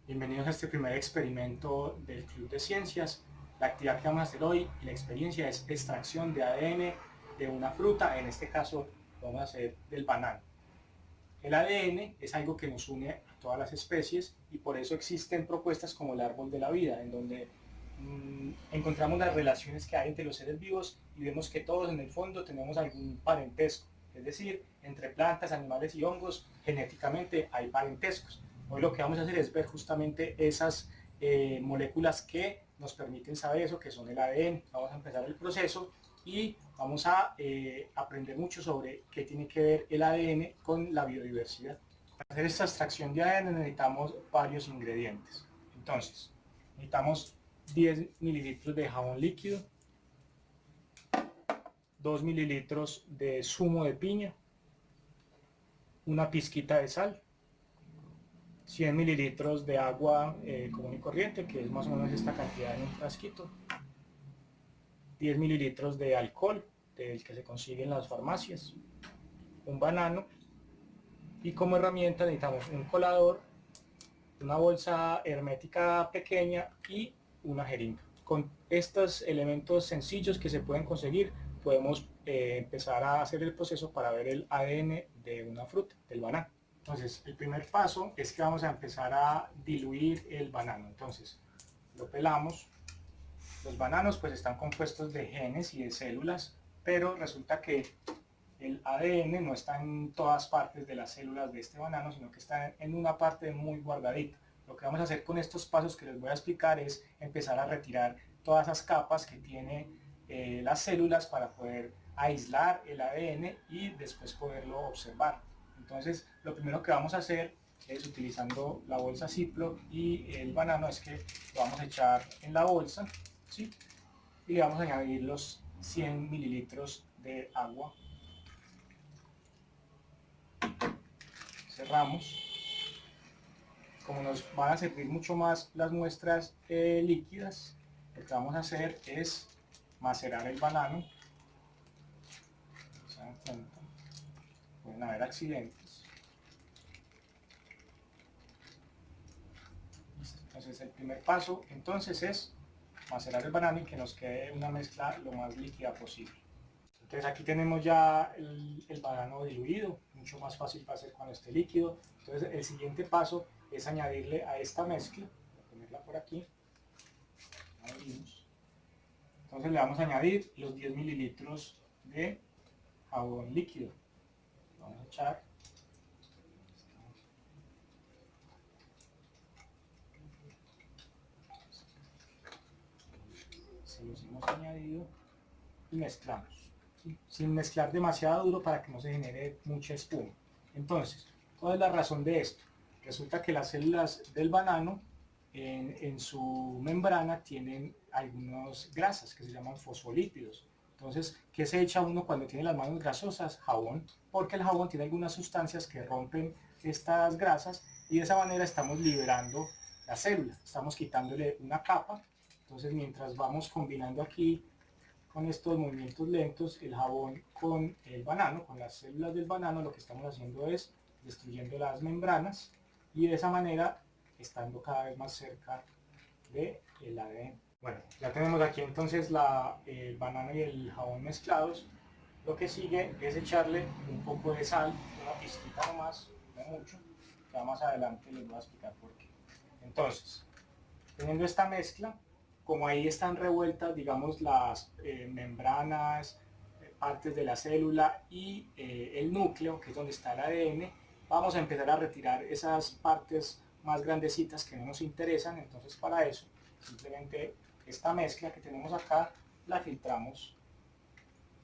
Bienvenidos a este primer experimento del Club de Ciencias. La actividad que vamos a hacer hoy y la experiencia es extracción de ADN de una fruta, en este caso lo vamos a hacer del banano. El ADN es algo que nos une a todas las especies y por eso existen propuestas como el árbol de la vida, en donde encontramos las relaciones que hay entre los seres vivos y vemos que todos en el fondo tenemos algún parentesco, es decir, entre plantas, animales y hongos genéticamente hay parentescos. Hoy lo que vamos a hacer es ver justamente esas moléculas que nos permiten saber eso, que son el ADN. Vamos a empezar el proceso y vamos a aprender mucho sobre qué tiene que ver el ADN con la biodiversidad. Para hacer esta extracción de ADN necesitamos varios ingredientes. Entonces, necesitamos 10 mililitros de jabón líquido, 2 mililitros de zumo de piña, una pizquita de sal, 100 mililitros de agua común y corriente, que es más o menos esta cantidad en un frasquito, 10 mililitros de alcohol, del que se consigue en las farmacias, un banano, y como herramienta necesitamos un colador, una bolsa hermética pequeña y una jeringa. Con estos elementos sencillos que se pueden conseguir, podemos empezar a hacer el proceso para ver el ADN de una fruta, del banano. Entonces, el primer paso es que vamos a empezar a diluir el banano. Entonces, lo pelamos. Los bananos pues están compuestos de genes y de células, pero resulta que el ADN no está en todas partes de las células de este banano, sino que está en una parte muy guardadita. Lo que vamos a hacer con estos pasos que les voy a explicar es empezar a retirar todas esas capas que tiene las células para poder aislar el ADN y después poderlo observar. Entonces, lo primero que vamos a hacer es, utilizando la bolsa Ziploc y el banano, es que lo vamos a echar en la bolsa, ¿sí? Y le vamos a añadir los 100 mililitros de agua. Cerramos. Como nos van a servir mucho más las muestras líquidas, lo que vamos a hacer es macerar el banano. ¿Se dan cuenta? Pueden haber accidentes. Entonces el primer paso entonces es macerar el banano y que nos quede una mezcla lo más líquida posible. Entonces aquí tenemos ya el banano diluido, mucho más fácil va a ser cuando esté líquido. Entonces el siguiente paso es añadirle a esta mezcla, voy a ponerla por aquí, abrimos. Entonces le vamos a añadir los 10 mililitros de jabón líquido. Lo vamos a echar. Se los hemos añadido y mezclamos, ¿sí? Sin mezclar demasiado duro para que no se genere mucha espuma. Entonces, ¿cuál es la razón de esto? Resulta que las células del banano en su membrana tienen algunas grasas que se llaman fosfolípidos. Entonces, ¿qué se echa uno cuando tiene las manos grasosas? Jabón, porque el jabón tiene algunas sustancias que rompen estas grasas y de esa manera estamos liberando la célula, estamos quitándole una capa. Entonces, mientras vamos combinando aquí con estos movimientos lentos el jabón con el banano, con las células del banano, lo que estamos haciendo es destruyendo las membranas y de esa manera estando cada vez más cerca del ADN. Bueno, ya tenemos aquí entonces el banano y el jabón mezclados. Lo que sigue es echarle un poco de sal, una pizquita nomás, no mucho, ya más adelante les voy a explicar por qué. Entonces, teniendo esta mezcla, como ahí están revueltas, digamos, las membranas, partes de la célula y el núcleo, que es donde está el ADN, vamos a empezar a retirar esas partes más grandecitas que no nos interesan. Entonces, para eso, simplemente esta mezcla que tenemos acá, la filtramos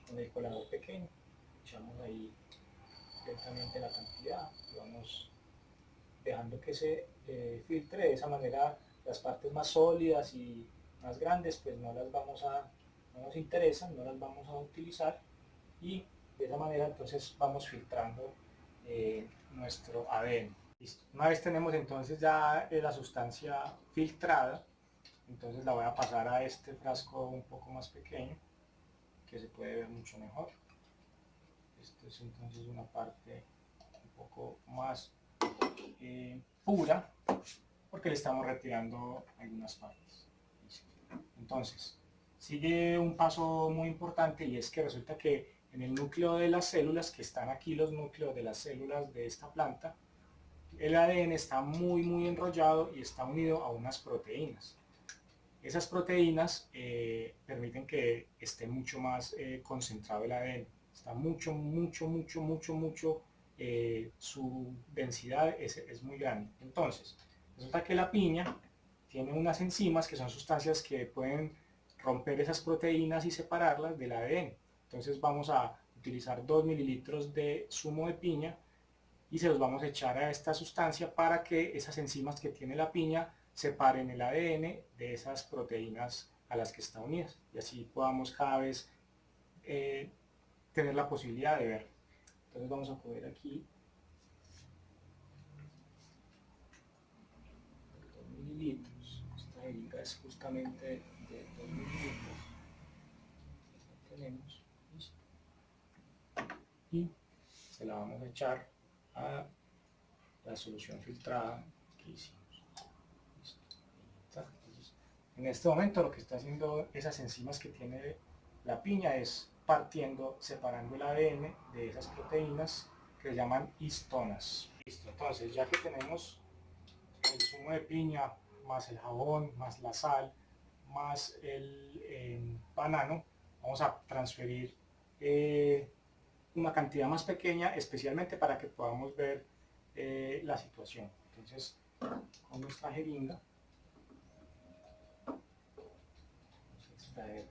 con el colador pequeño. Echamos ahí lentamente la cantidad y vamos dejando que se filtre. De esa manera las partes más sólidas y más grandes pues no nos interesan, no las vamos a utilizar, y de esa manera entonces vamos filtrando nuestro ADN. Listo. Una vez tenemos entonces ya la sustancia filtrada, entonces la voy a pasar a este frasco un poco más pequeño que se puede ver mucho mejor. Esto es entonces una parte un poco más pura. porque le estamos retirando algunas partes. Entonces, sigue un paso muy importante, y es que resulta que en el núcleo de las células, que están aquí los núcleos de las células de esta planta, el ADN está muy enrollado y está unido a unas proteínas. Esas proteínas permiten que esté mucho más concentrado el ADN. Está mucho, su densidad es muy grande. Entonces, resulta que la piña tiene unas enzimas que son sustancias que pueden romper esas proteínas y separarlas del ADN. Entonces vamos a utilizar 2 mililitros de zumo de piña y se los vamos a echar a esta sustancia para que esas enzimas que tiene la piña separen el ADN de esas proteínas a las que está unidas, y así podamos cada vez tener la posibilidad de ver. Entonces vamos a poner aquí 2 mililitros. Esta jeringa es justamente de 2 mililitros. La tenemos. ¿Listo? Y se la vamos a echar a la solución filtrada que hicimos. Entonces, en este momento lo que está haciendo esas enzimas que tiene la piña es partiendo, separando el ADN de esas proteínas que se llaman histonas. Listo, entonces ya que tenemos el zumo de piña, más el jabón, más la sal, más el banano, vamos a transferir una cantidad más pequeña, especialmente para que podamos ver la situación. Entonces, con nuestra jeringa, vamos a extraer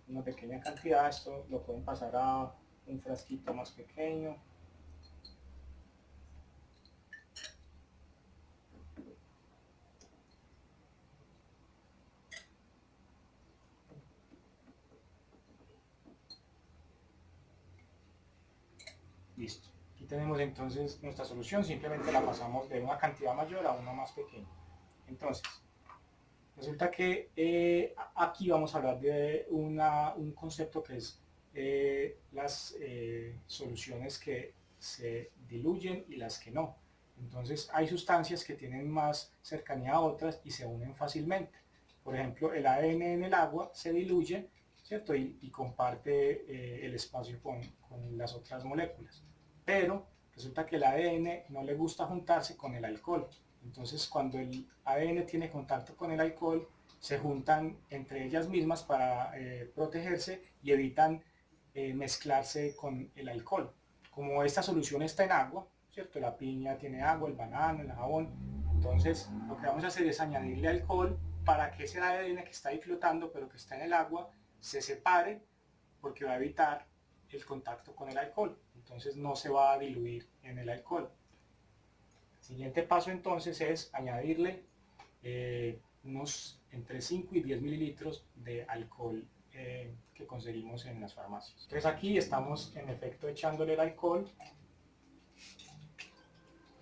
una pequeña cantidad. Esto lo pueden pasar a un frasquito más pequeño. Listo. Aquí tenemos entonces nuestra solución, simplemente la pasamos de una cantidad mayor a una más pequeña. Entonces, resulta que aquí vamos a hablar de un concepto que es las soluciones que se diluyen y las que no. Entonces hay sustancias que tienen más cercanía a otras y se unen fácilmente. Por ejemplo, el ADN en el agua se diluye, ¿cierto? Y comparte el espacio con las otras moléculas. Pero resulta que el ADN no le gusta juntarse con el alcohol. Entonces, cuando el ADN tiene contacto con el alcohol, se juntan entre ellas mismas para protegerse y evitan mezclarse con el alcohol. Como esta solución está en agua, ¿cierto? La piña tiene agua, el banano, el jabón. Entonces, lo que vamos a hacer es añadirle alcohol para que ese ADN que está ahí flotando, pero que está en el agua, se separe, porque va a evitar el contacto con el alcohol. Entonces no se va a diluir en el alcohol. El siguiente paso entonces es añadirle unos entre 5 y 10 mililitros de alcohol que conseguimos en las farmacias. Entonces aquí estamos en efecto echándole el alcohol.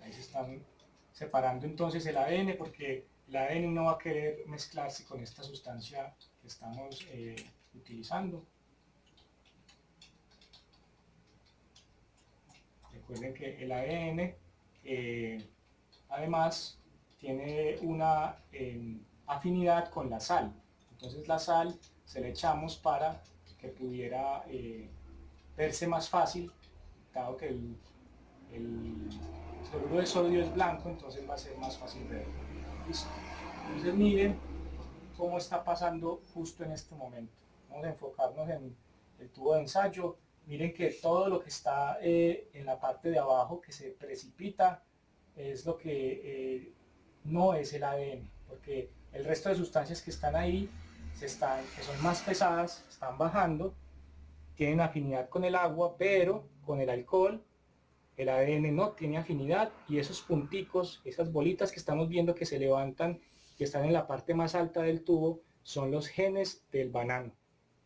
Ahí se están separando entonces el ADN, porque el ADN no va a querer mezclarse con esta sustancia que estamos utilizando. Recuerden que el ADN además tiene una afinidad con la sal. Entonces la sal se le echamos para que pudiera verse más fácil, dado que el cloruro de sodio es blanco, entonces va a ser más fácil verlo. ¿Listo? Entonces miren cómo está pasando justo en este momento. Vamos a enfocarnos en el tubo de ensayo. Miren que todo lo que está en la parte de abajo que se precipita es lo que no es el ADN, porque el resto de sustancias que están ahí, que son más pesadas, están bajando, tienen afinidad con el agua, pero con el alcohol el ADN no tiene afinidad, y esos punticos, esas bolitas que estamos viendo que se levantan, que están en la parte más alta del tubo, son los genes del banano.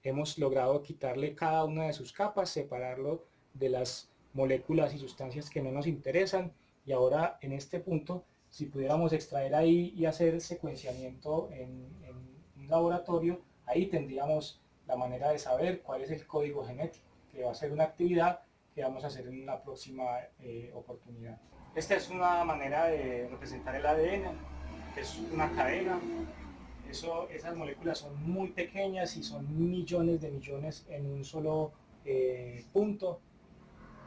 Hemos logrado quitarle cada una de sus capas, separarlo de las moléculas y sustancias que no nos interesan, y ahora en este punto, si pudiéramos extraer ahí y hacer secuenciamiento en un laboratorio, ahí tendríamos la manera de saber cuál es el código genético, que va a ser una actividad que vamos a hacer en una próxima oportunidad. Esta es una manera de representar el ADN. que es una cadena. Esas moléculas son muy pequeñas y son millones de millones en un solo punto.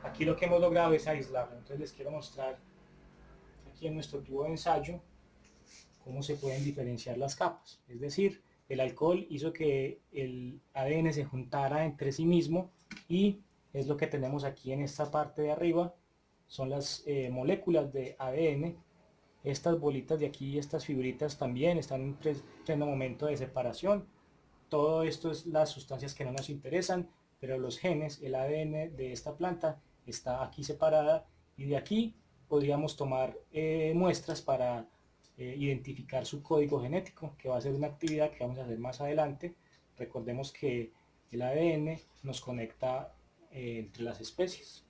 Aquí lo que hemos logrado es aislarlo. Entonces les quiero mostrar aquí en nuestro tubo de ensayo cómo se pueden diferenciar las capas. Es decir, el alcohol hizo que el ADN se juntara entre sí mismo y es lo que tenemos aquí en esta parte de arriba. Son las moléculas de ADN. Estas bolitas de aquí, estas fibritas también están en pleno momento de separación. Todo esto es las sustancias que no nos interesan, pero los genes, el ADN de esta planta está aquí separada y de aquí podríamos tomar muestras para identificar su código genético, que va a ser una actividad que vamos a hacer más adelante. Recordemos que el ADN nos conecta entre las especies.